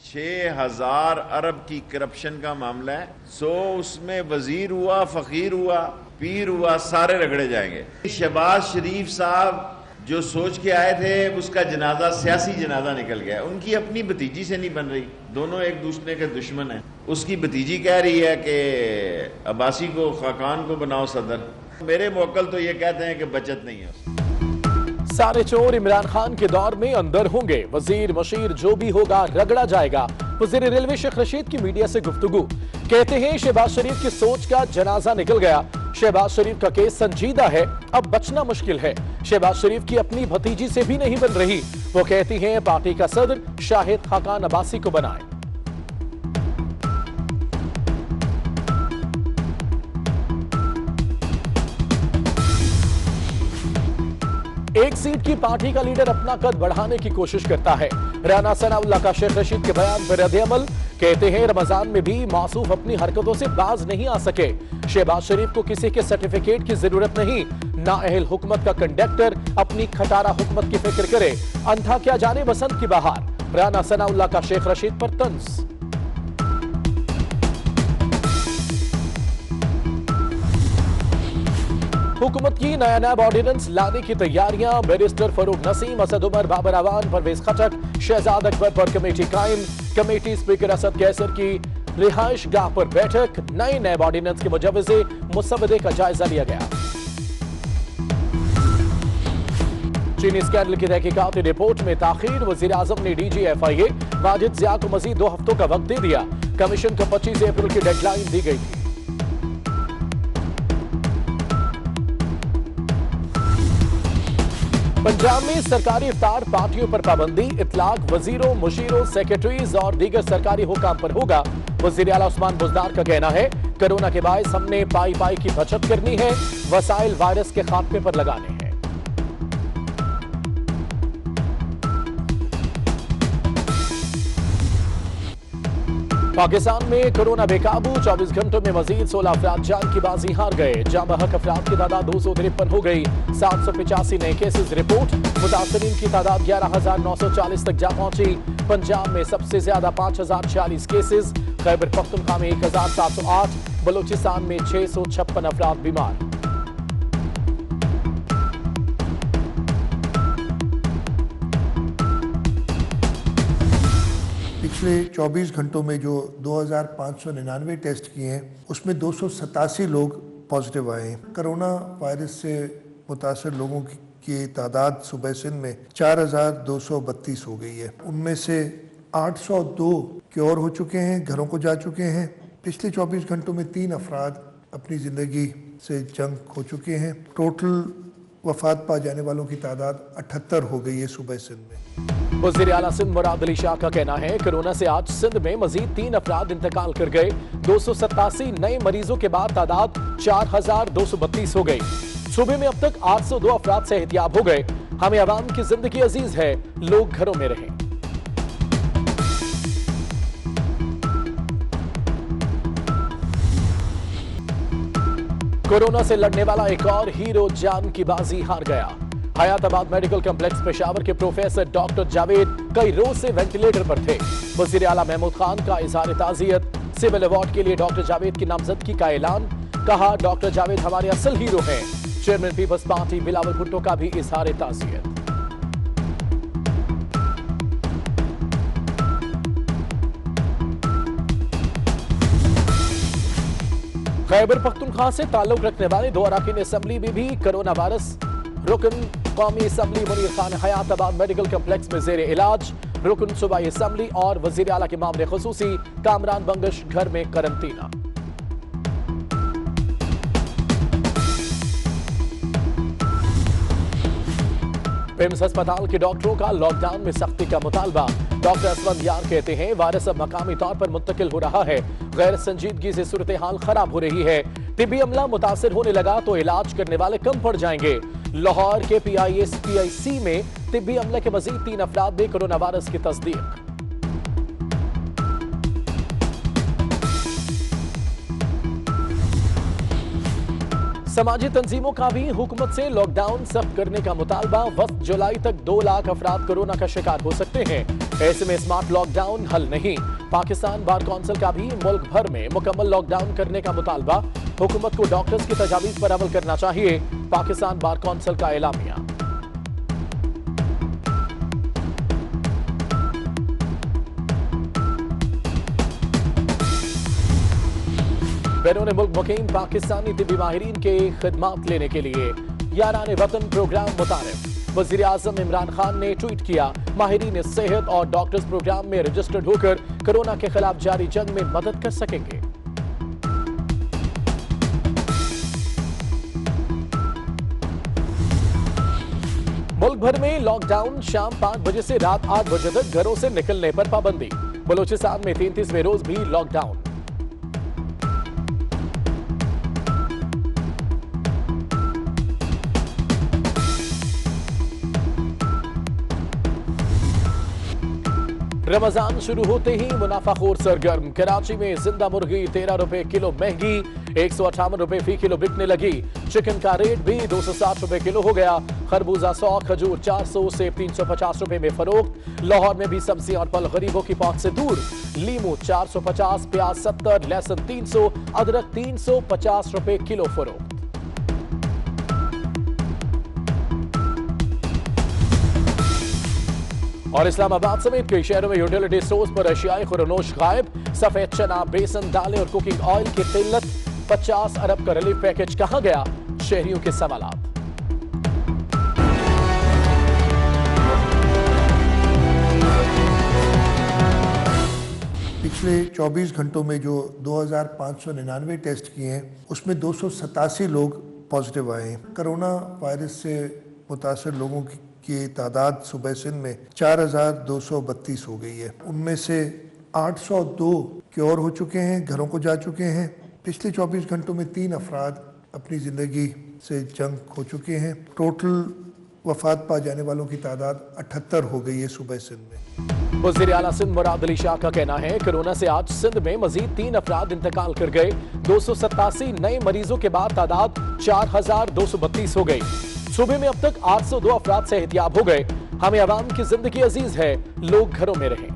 6,000 अरब की करप्शन का मामला है। सो उसमें वजीर हुआ, फकीर हुआ, पीर हुआ, सारे रगड़े जाएंगे। शहबाज शरीफ साहब जो सोच के आए थे उसका जनाजा सियासी जनाजा निकल गया। उनकी अपनी भतीजी से नहीं बन रही, दोनों एक दूसरे के दुश्मन हैं। उसकी भतीजी कह रही है कि अब्बासी को, खाकान को बनाओ सदर। मेरे मोकल तो ये कहते हैं कि बचत नहीं है। सारे चोर इमरान खान के दौर में अंदर होंगे, वजीर मशीर जो भी होगा रगड़ा जाएगा। वजीर रेलवे शेख रशीद की मीडिया से गुफ्तगू, कहते हैं शहबाज शरीफ की सोच का जनाजा निकल गया। शहबाज शरीफ का केस संजीदा है, अब बचना मुश्किल है। शहबाज शरीफ की अपनी भतीजी से भी नहीं बन रही। वो कहती हैं पार्टी का सदर शाहिद खाकान अब्बासी को बनाए। एक सीट की पार्टी का लीडर अपना कद बढ़ाने की कोशिश करता है। राना सनाउल्लाह का शेख रशीद के बयान पर रद्द-ए-अमल, कहते हैं रमजान में भी मासूफ अपनी हरकतों से बाज नहीं आ सके। शहबाज शरीफ को किसी के सर्टिफिकेट की जरूरत नहीं, नाअहल हुकूमत का कंडक्टर अपनी खटारा हुकूमत की फिक्र करे, अंधा क्या जाने बसंत की बहार। राना सनाउल्लाह का शेख रशीद पर तंज। हुकूमत की नया नैब ऑर्डिनेंस लाने की तैयारियां, बैरिस्टर फरूक नसीम, असद उमर, बाबर अवान, परवेज खटक, शहजाद अकबर पर कमेटी कायम। कमेटी स्पीकर असद कैसर की रिहाइश गाह पर बैठक, नए नैब ऑर्डिनेंस के मुजवजे मुसवदे का जायजा लिया गया। चीनी स्कैंडल की तहकीकाती रिपोर्ट में ताखीर, वजीर आजम ने डीजी FIA वाजिद जिया को मजीद 2 हफ्तों का वक्त दे दिया। कमीशन को 25 अप्रैल की डेडलाइन दी गई थी। पंजाब में सरकारी इफ्तार पार्टियों पर पाबंदी, इतलाक वजीरों, मुशीरों, सेक्रेटरीज और दीगर सरकारी हुकाम पर होगा। वजीर आला उस्मान बुज़दार का कहना है कोरोना के बायस हमने पाई पाई की बचत करनी है, वसाइल वायरस के खात्मे पर लगाने हैं। पाकिस्तान में कोरोना बेकाबू, 24 घंटों में मजीद 16 अफराद जान की बाजी हार गए। जाम बहक अफराद की तादाद 253 हो गई। 785 नए केसेस रिपोर्ट, मुतासरीन की तादाद 11,940 तक जा पहुंची। पंजाब में सबसे ज्यादा 5,046 केसेस, खैबर पख्तूनख्वा में 1,708, बलूचिस्तान में 656 अफराद बीमार। पिछले 24 घंटों में जो 2,599 टेस्ट किए हैं उसमें 287 लोग पॉजिटिव आए हैं। कोरोना वायरस से मुतासर लोगों की तादाद सुबह सिंध में 4,232 हो गई है। उनमें से 802 क्योर हो चुके हैं, घरों को जा चुके हैं। पिछले 24 घंटों में 3 अफराद अपनी ज़िंदगी से जंग हो चुके हैं। टोटल वफात पा जाने वालों की तादाद 78 हो गई है सुबह सिंध में। वज़ीर आला सिंध मुराद अली शाह का कहना है कोरोना से आज सिंध में मजीद 3 अफराद इंतकाल कर गए। 287 नए मरीजों के बाद तादाद 4,232 हो गई। सूबे में अब तक 802 अफराद सेहतियाब हो गए। हमें अवाम की जिंदगी अजीज है, लोग घरों में रहें। कोरोना से लड़ने वाला एक और हीरो जान की बाजी हार गया। हयाताबाद मेडिकल कॉम्प्लेक्स पेशावर के प्रोफेसर डॉक्टर जावेद कई रोज से वेंटिलेटर पर थे। वजीर आला महमूद खान का इजहार ताजियत, सिविल अवार्ड के लिए डॉक्टर जावेद की नामजदगी का ऐलान, कहा डॉक्टर जावेद हमारे असल हीरो हैं। Chairman Peoples Party Bilawal Bhutto का भी इजहार ताजियत। खैबर पख्तूनख्वा से ताल्लुक रखने वाले 2 अरकान असम्बली में भी कोरोना वायरस। रुकन कौमी assembly Munir Khan Hayatabad medical complex में जेर इलाज। रुकन सूबाई असम्बली और वजीर आला के मामले खुसूसी कामरान बंगश घर में करंटीना। पिम्स अस्पताल के डॉक्टरों का लॉकडाउन में सख्ती का मुतालबा। डॉक्टर असवंद यार कहते हैं वायरस अब मकामी तौर पर मुंतकिल हो रहा है, गैर संजीदगी से सूरत हाल खराब हो रही है। तिब्बी अमला मुतासिर होने लगा तो इलाज करने वाले कम पड़ जाएंगे। लाहौर के PIC में तिब्बी अमले के मजीद 3 अफराद में कोरोना वायरस की तस्दीक। समाजी तंजीमों का भी हुकूमत से लॉकडाउन सख्त करने का मुतालबा। वक्त जुलाई तक 2 लाख अफराद कोरोना का शिकार हो सकते हैं। ऐसे में स्मार्ट लॉकडाउन हल नहीं। पाकिस्तान बार कौंसिल का भी मुल्क भर में मुकम्मल लॉकडाउन करने का मुतालबा। हुकूमत को डॉक्टर्स की तजावीज पर अमल करना चाहिए। पाकिस्तान बार कौंसिल का एलामिया। बैरून मुल्क मुकीम पाकिस्तानी तिब्बी माहिरीन के खिदमात लेने के लिए यारान वतन प्रोग्राम मुतारिफ। वज़ीर आज़म इमरान खान ने ट्वीट किया, माहिरीन सेहत और डॉक्टर्स प्रोग्राम में रजिस्टर्ड होकर कोरोना के खिलाफ जारी जंग में मदद कर सकेंगे। मुल्क भर में लॉकडाउन। शाम 5 बजे से रात 8 बजे तक घरों से निकलने पर पाबंदी। बलूचिस्तान में 33वें रोज भी लॉकडाउन। रमजान शुरू होते ही मुनाफाखोर सरगर्म। कराची में जिंदा मुर्गी 13 रुपए किलो महंगी, 158 रुपए फी किलो बिकने लगी। चिकन का रेट भी 260 रुपए किलो हो गया। खरबूजा 100, खजूर 400 से 350 रुपए में फरोख्त। लाहौर में भी सब्जियां और फल गरीबों की पहुंच से दूर। लीमू 450, प्याज 70, लहसुन 300, अदरक 350 रुपए किलो फरोख्त। और इस्लामाबाद समेत कई शहरों में यूटिलिटी स्टोर्स पर अशियाए खुरनोश गायब। सफेद चना, बेसन, दालें और कुकिंग ऑयल की किल्लत। 50 अरब का रिलीफ पैकेज कहां गया? शहरियों के सवालात। पिछले 24 घंटों में जो 2599 टेस्ट किए हैं उसमें 287 लोग पॉजिटिव आए हैं। कोरोना वायरस से मुतासर लोगों की तादाद सुबह सिंध में 4232 हो गई है। उनमें से 802 क्योर हो चुके हैं, घरों को जा चुके हैं। पिछले 24 घंटों में 3 अफराद अपनी ज़िंदगी से जंग हो चुके हैं। टोटल वफात पा जाने वालों की तादाद 78 हो गई है सुबह सिंध में। वज़ीर आला सिंध मुराद अली शाह का कहना है, कोरोना से आज सिंध में मजीद 3 अफराद इंतकाल कर गए। 287 नए मरीजों के बाद तादाद 4232 हो गई। सूबे में अब तक 802 अफराद सेहतियाब हो गए। हमें अवाम की जिंदगी अजीज है, लोग घरों में रहें।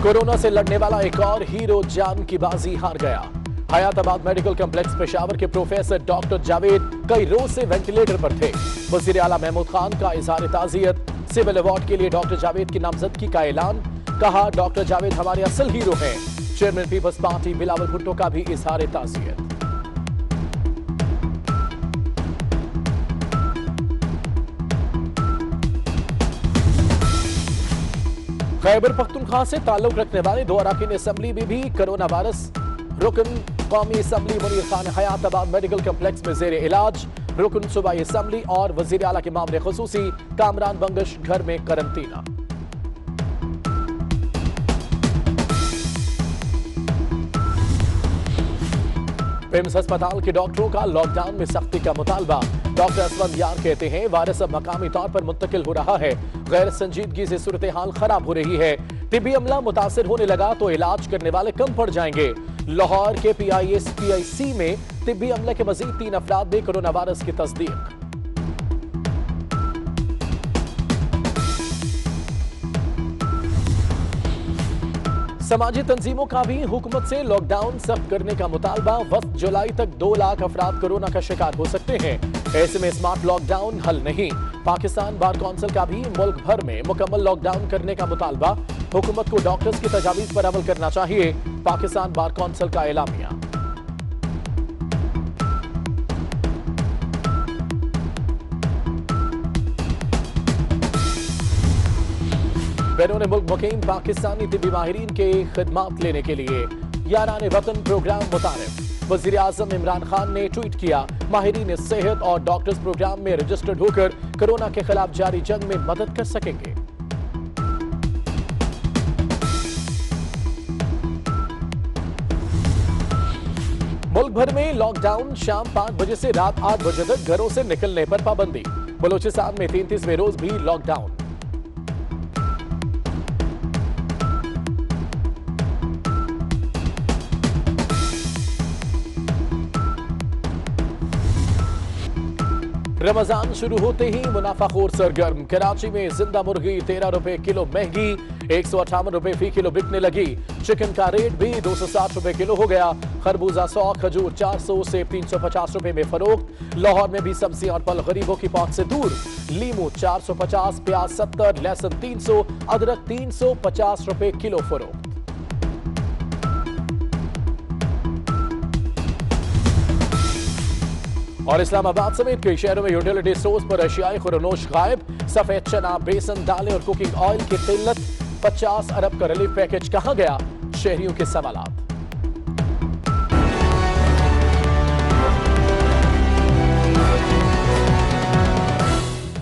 कोरोना से लड़ने वाला एक और हीरो जान की बाजी हार गया। हयाताबाद मेडिकल कॉम्प्लेक्स पेशावर के प्रोफेसर डॉक्टर जावेद कई रोज से वेंटिलेटर पर थे। वज़ीर आला महमूद खान का इजहार ताज़ियत। सिविल अवार्ड के लिए डॉक्टर जावेद की नामजदगी का ऐलान। कहा, डॉक्टर जावेद हमारे असल हीरो हैं। Chairman Peoples Party Bilawal Bhutto का भी इजहार ताज़ियत। खैबर पख्तूनख्वा से ताल्लुक रखने वाले 2 अरकान असेंबली में भी कोरोना वायरस। रुकन कौमी assembly Munir Khan Hayatabad medical complex में जेर इलाज। रुकन सूबाई असेंबली और वजीर आला के मामले खुसूसी कामरान बंगश घर में करंटीना। पिम्स अस्पताल के डॉक्टरों का लॉकडाउन में सख्ती का मुतालबा। डॉक्टर असलम यार कहते हैं, वायरस अब मकामी तौर पर मुंतकिल हो रहा है। गैर संजीदगी से सूरत हाल खराब हो रही है। तिब्बी अमला मुतासिर होने लगा तो इलाज करने वाले कम पड़ जाएंगे। लाहौर के PIC में तिब्बी अमले के मजीद 3 अफराद में कोरोना वायरस की तस्दीक। समाजी तंजीमों का भी हुकूमत से लॉकडाउन सख्त करने का मुतालबा। वक्त जुलाई तक 2 लाख अफराद कोरोना का शिकार हो सकते हैं। ऐसे में स्मार्ट लॉकडाउन हल नहीं। पाकिस्तान बार कौंसिल का भी मुल्क भर में मुकम्मल लॉकडाउन करने का मुतालबा। हुकूमत को डॉक्टर्स की तजावीज पर अमल करना चाहिए। पाकिस्तान बार कौंसिल का एलामिया। बैरून मुल्क मुकीम पाकिस्तानी तिब्बी माहिरीन के खिदमात लेने के लिए यारान वतन प्रोग्राम मुतारिफ। वज़ीर आज़म इमरान खान ने ट्वीट किया, माहिरीन सेहत और डॉक्टर्स प्रोग्राम में रजिस्टर्ड होकर कोरोना के खिलाफ जारी जंग में मदद कर सकेंगे। मुल्क भर में लॉकडाउन। शाम 5 बजे से रात 8 बजे तक घरों से निकलने पर पाबंदी। बलूचिस्तान में 33वें रोज भी लॉकडाउन। रमजान शुरू होते ही मुनाफाखोर सरगर्म। कराची में जिंदा मुर्गी 13 रुपए किलो महंगी, 158 रुपए फी किलो बिकने लगी। चिकन का रेट भी 260 रुपए किलो हो गया। खरबूजा 100, खजूर 400 से 350 रुपए में फरोख्त। लाहौर में भी सब्जियां और फल गरीबों की पहुंच से दूर। लीमू 450, प्याज 70, लहसुन 300, अदरक 350 रुपए किलो फरोख्त। और इस्लामाबाद समेत कई शहरों में यूटिलिटी स्टोर्स पर एशियाई खुरनोश गायब। सफेद चना, बेसन, दालें और कुकिंग ऑयल की किल्लत। 50 अरब का रिलीफ पैकेज कहां गया? शहरियों के सवाल।